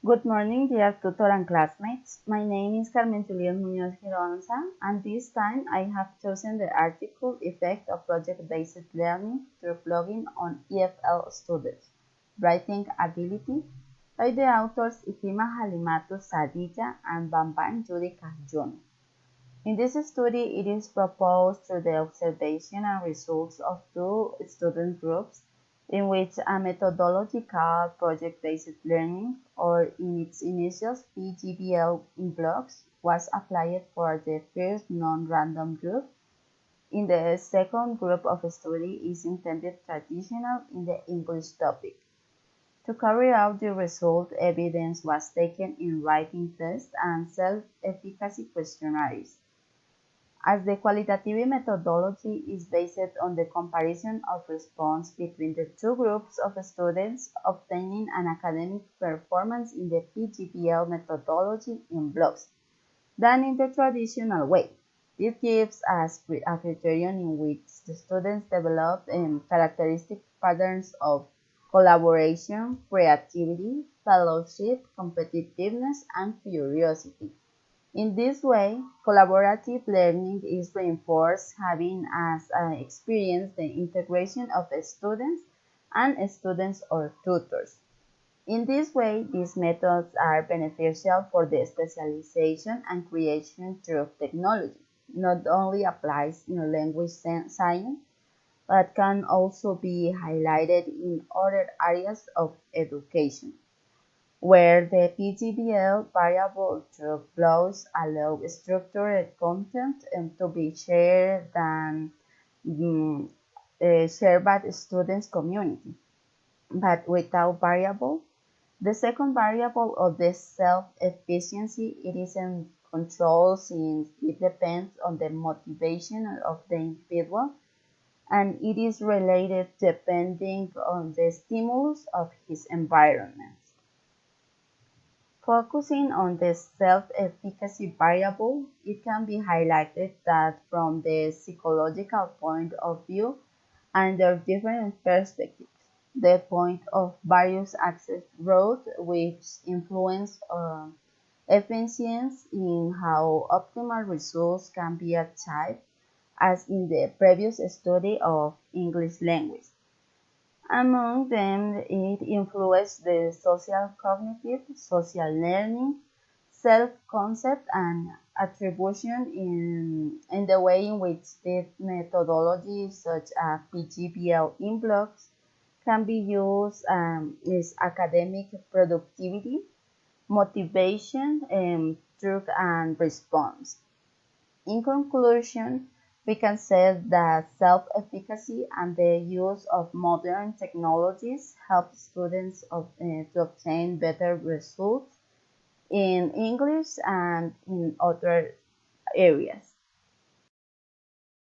Good morning, dear tutor and classmates. My name is Carmen Juliet Muñoz Gironza, and this time I have chosen the article Effect of Project-Based Learning through Plugging on EFL Students, Writing Ability, by the authors Ifima Halimatu Sadilla and Bamban Judy Cajun. In this study, it is proposed through the observation and results of two student groups in which a methodology called project-based learning, or in its initials PJBL in blocks, was applied for the first non-random group. In the second group of study is intended traditional in the English topic. To carry out the result, evidence was taken in writing tests and self-efficacy questionnaires. As the qualitative methodology is based on the comparison of response between the two groups of students obtaining an academic performance in the PGBL methodology in blocks than in the traditional way. This gives us a criterion in which the students develop characteristic patterns of collaboration, creativity, fellowship, competitiveness, and curiosity. In this way, collaborative learning is reinforced, having as an experience the integration of students and students or tutors. In this way, these methods are beneficial for the specialization and creation through technology. Not only applies in language science, but can also be highlighted in other areas of education, where the PJBL variable truth flows allow structured content to be mm, shared by the students' community. But without variable, the second variable of the self-efficiency, it isn't controlled since it depends on the motivation of the individual, and it is related depending on the stimulus of his environment. Focusing on the self-efficacy variable, it can be highlighted that from the psychological point of view, under different perspectives, the point of various access routes which influence efficiency in how optimal results can be achieved, as in the previous study of English language. Among them, it influenced the social cognitive, social learning, self-concept, and attribution in the way in which the methodologies such as PGBL in blocks can be used is academic productivity, motivation, truth, and response. In conclusion, we can say that self-efficacy and the use of modern technologies help students to obtain better results in English and in other areas.